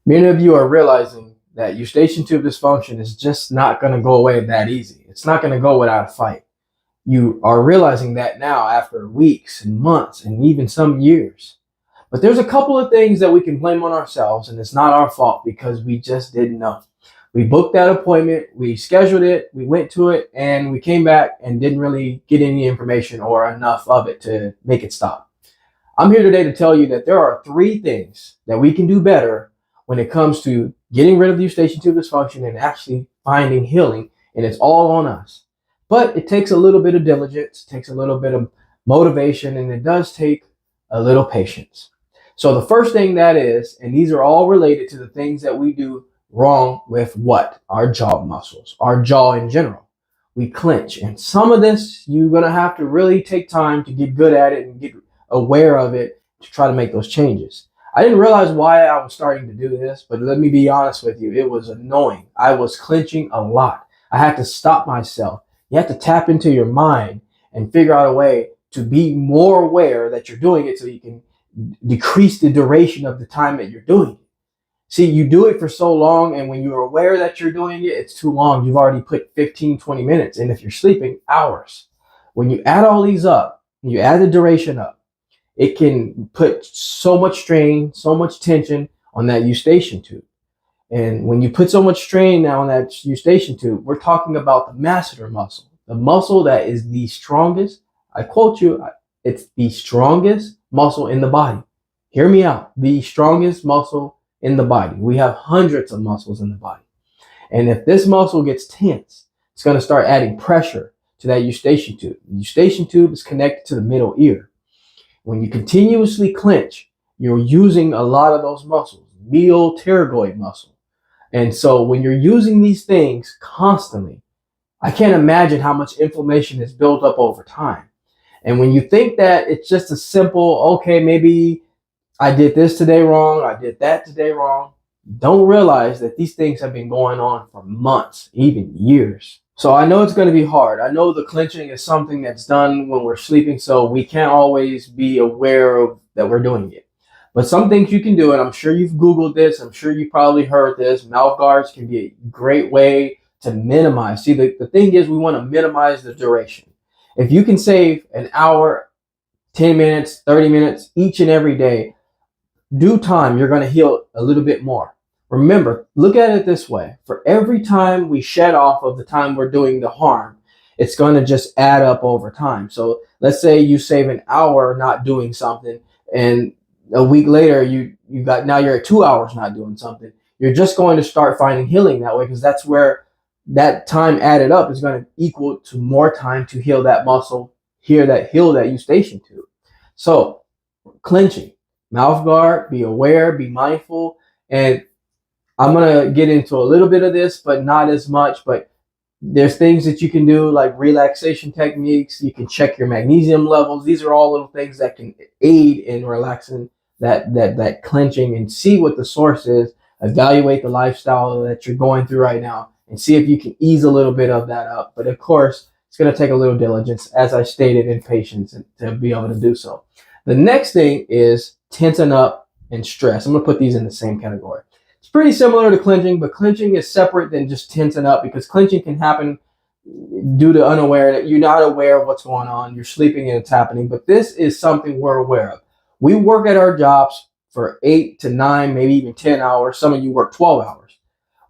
Many of you are realizing that eustachian tube dysfunction is just not going to go away that easy. It's not going to go without a fight. You are realizing that now after weeks and months and even some years. But there's a couple of things that we can blame on ourselves, and it's not our fault because we just didn't know. We booked that appointment, we scheduled it, we went to it, and we came back and didn't really get any information or enough of it to make it stop. I'm here today to tell you that there are 3 things that we can do better when it comes to getting rid of the eustachian tube dysfunction and actually finding healing, and it's all on us. But it takes a little bit of diligence, takes a little bit of motivation, and it does take a little patience. So the first thing that is, and these are all related to the things that we do wrong with what? Our jaw muscles, our jaw in general. We clench, and some of this you're going to have to really take time to get good at it and get aware of it to try to make those changes. I didn't realize why I was starting to do this, but let me be honest with you, it was annoying. I was clenching a lot. I had to stop myself. You have to tap into your mind and figure out a way to be more aware that you're doing it so you can decrease the duration of the time that you're doing it. See, you do it for so long, and when you're aware that you're doing it, it's too long. You've already put 15, 20 minutes, and if you're sleeping, hours. When you add all these up, you add the duration up, it can put so much strain, so much tension on that eustachian tube. And when you put so much strain now on that eustachian tube, we're talking about the masseter muscle, the muscle that is the strongest. I quote you, it's the strongest muscle in the body. Hear me out. The strongest muscle in the body. We have hundreds of muscles in the body. And if this muscle gets tense, it's going to start adding pressure to that eustachian tube. The eustachian tube is connected to the middle ear. When you continuously clench, you're using a lot of those muscles, medial pterygoid muscle. And so when you're using these things constantly, I can't imagine how much inflammation is built up over time. And when you think that it's just a simple, okay, maybe I did this today wrong, I did that today wrong, don't realize that these things have been going on for months, even years. So I know it's going to be hard. I know the clenching is something that's done when we're sleeping, so we can't always be aware of that we're doing it. But some things you can do, and I'm sure you've Googled this, I'm sure you probably heard this, mouth guards can be a great way to minimize. See, the thing is we want to minimize the duration. If you can save an hour, 10 minutes, 30 minutes each and every day, due time, you're going to heal a little bit more. Remember, look at it this way. For every time we shed off of the time we're doing the harm, it's going to just add up over time. So let's say you save an hour not doing something, and a week later now you're at 2 hours not doing something. You're just going to start finding healing that way, because that's where that time added up is going to equal to more time to heal that muscle, heal that eustachian tube. So clenching, mouth guard, be aware, be mindful, and I'm going to get into a little bit of this, but not as much. But there's things that you can do like relaxation techniques. You can check your magnesium levels. These are all little things that can aid in relaxing that clenching, and see what the source is. Evaluate the lifestyle that you're going through right now and see if you can ease a little bit of that up. But of course, it's going to take a little diligence, as I stated, and patience to be able to do so. The next thing is tension up and stress. I'm going to put these in the same category. It's pretty similar to clenching, but clenching is separate than just tensing up, because clenching can happen due to unaware, that you're not aware of what's going on. You're sleeping and it's happening, but this is something we're aware of. We work at our jobs for 8 to 9, maybe even 10 hours. Some of you work 12 hours.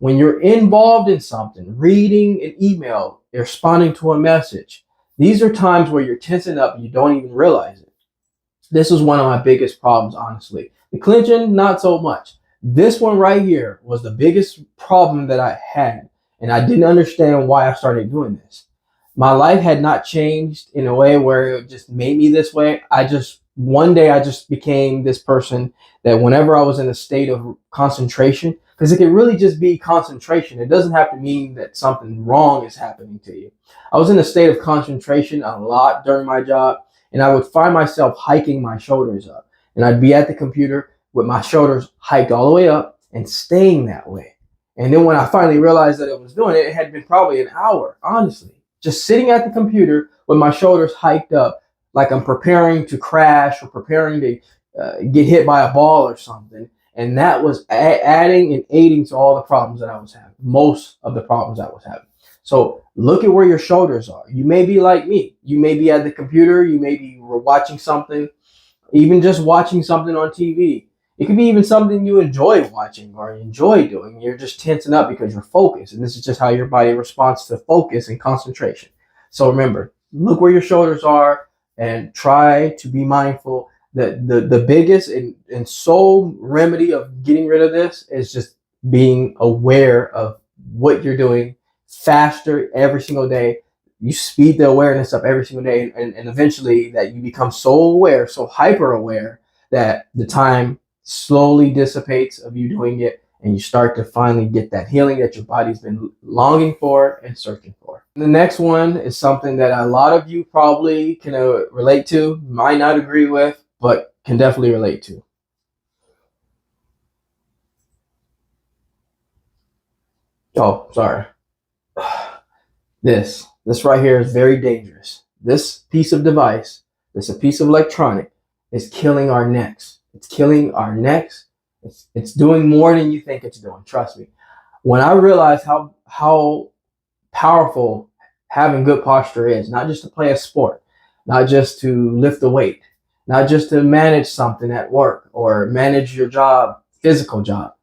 When you're involved in something, reading an email, responding to a message, these are times where you're tensing up and you don't even realize it. This is one of my biggest problems, honestly. The clenching, not so much. This one right here was the biggest problem that I had, and I didn't understand why I started doing this. My life had not changed in a way where it just made me this way. One day I just became this person that whenever I was in a state of concentration, because it can really just be concentration. It doesn't have to mean that something wrong is happening to you. I was in a state of concentration a lot during my job, and I would find myself hiking my shoulders up. And I'd be at the computer with my shoulders hiked all the way up and staying that way. And then when I finally realized that I was doing it, it had been probably an hour, honestly, just sitting at the computer with my shoulders hiked up, like I'm preparing to crash or preparing to get hit by a ball or something. And that was adding and aiding to all the problems that I was having, most of the problems I was having. So look at where your shoulders are. You may be like me. You may be at the computer. You may be watching something, even just watching something on TV. It could be even something you enjoy watching or enjoy doing. You're just tensing up because you're focused. And this is just how your body responds to focus and concentration. So remember, look where your shoulders are and try to be mindful. The biggest and sole remedy of getting rid of this is just being aware of what you're doing faster every single day. You speed the awareness up every single day, and eventually that you become so aware, so hyper aware, that the time slowly dissipates of you doing it, and you start to finally get that healing that your body's been longing for and searching for. The next one is something that a lot of you probably can relate to, might not agree with, but can definitely relate to. Oh, sorry. This right here is very dangerous. This piece of device, this a piece of electronic, is killing our necks. It's killing our necks. It's doing more than you think it's doing. Trust me. When I realized how powerful having good posture is, not just to play a sport, not just to lift a weight, not just to manage something at work or manage your job, physical job.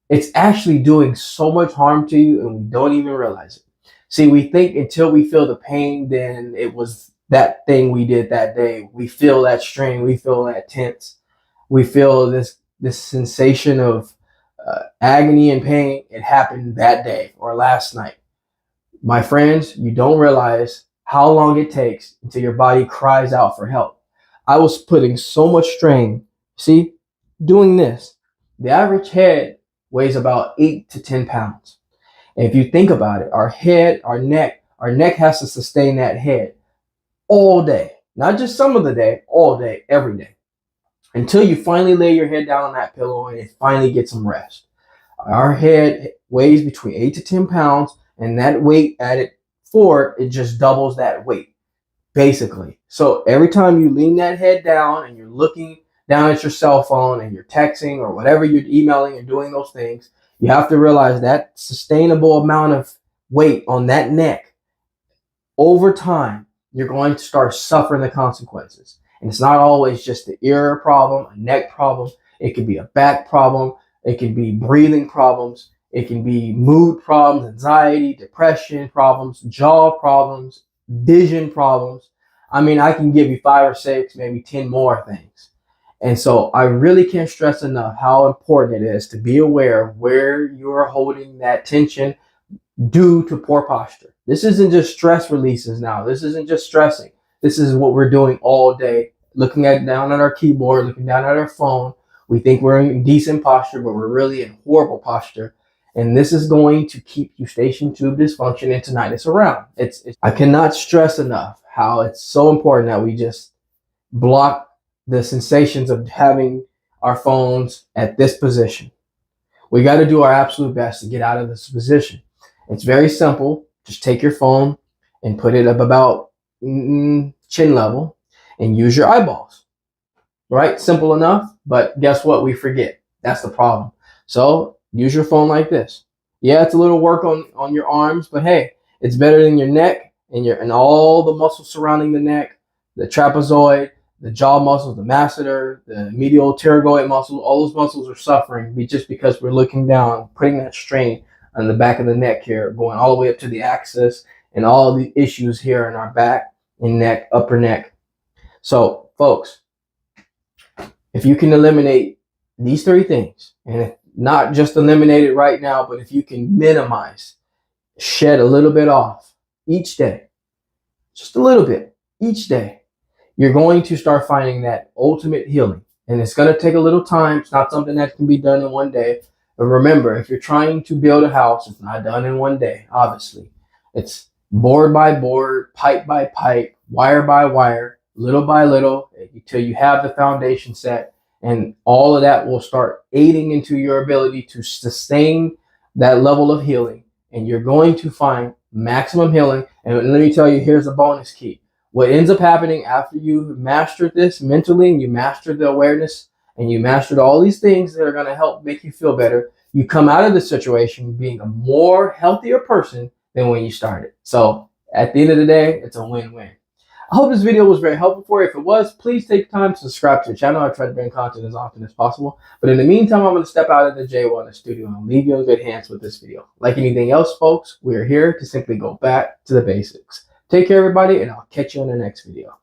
It's actually doing so much harm to you and we don't even realize it. See, we think until we feel the pain, then it was that thing we did that day. We feel that strain. We feel that tense. We feel this sensation of agony and pain. It happened that day or last night. My friends, you don't realize how long it takes until your body cries out for help. I was putting so much strain. See, doing this. The average head weighs about 8 to 10 pounds. And if you think about it, our head, our neck has to sustain that head all day. Not just some of the day, all day, every day. Until you finally lay your head down on that pillow and it finally gets some rest. Our head weighs between 8 to 10 pounds, and that weight added forward, it just doubles that weight, basically. So every time you lean that head down and you're looking down at your cell phone and you're texting or whatever you're emailing and doing those things, you have to realize that sustainable amount of weight on that neck, over time, you're going to start suffering the consequences. And it's not always just the ear problem, a neck problem. It could be a back problem. It can be breathing problems. It can be mood problems, anxiety, depression problems, jaw problems, vision problems. I mean, I can give you 5 or 6, maybe 10 more things. And so I really can't stress enough how important it is to be aware of where you're holding that tension due to poor posture. This isn't just stress releases now. This isn't just stressing. This is what we're doing all day, looking down at our keyboard, looking down at our phone. We think we're in decent posture, but we're really in horrible posture. And this is going to keep eustachian tube dysfunction and tinnitus around. I cannot stress enough how it's so important that we just block the sensations of having our phones at this position. We got to do our absolute best to get out of this position. It's very simple. Just take your phone and put it up about chin level and use your eyeballs. Right? Simple enough, but guess what? We forget. That's the problem. So use your phone like this. Yeah, it's a little work on your arms, but hey, it's better than your neck and all the muscles surrounding the neck, the trapezoid, the jaw muscles, the masseter, the medial pterygoid muscle. All those muscles are suffering just because we're looking down, putting that strain on the back of the neck here, going all the way up to the axis and all the issues here in our back and neck, upper neck. So, folks, if you can eliminate these 3 things, and not just eliminate it right now, but if you can minimize, shed a little bit off each day, just a little bit each day, you're going to start finding that ultimate healing. And it's going to take a little time. It's not something that can be done in one day. But remember, if you're trying to build a house, it's not done in one day, obviously. It's board by board, pipe by pipe, wire by wire, little by little, until you have the foundation set. And all of that will start aiding into your ability to sustain that level of healing. And you're going to find maximum healing. And let me tell you, here's a bonus key. What ends up happening after you've mastered this mentally and you master the awareness and you mastered all these things that are going to help make you feel better, you come out of the situation being a more healthier person than when you started. So at the end of the day, it's a win-win. I hope this video was very helpful for you. If it was, please take time to subscribe to the channel. I try to bring content as often as possible. But in the meantime, I'm going to step out of the Jaye Wellness Studio and leave you in good hands with this video. Like anything else, folks, we're here to simply go back to the basics. Take care, everybody, and I'll catch you in the next video.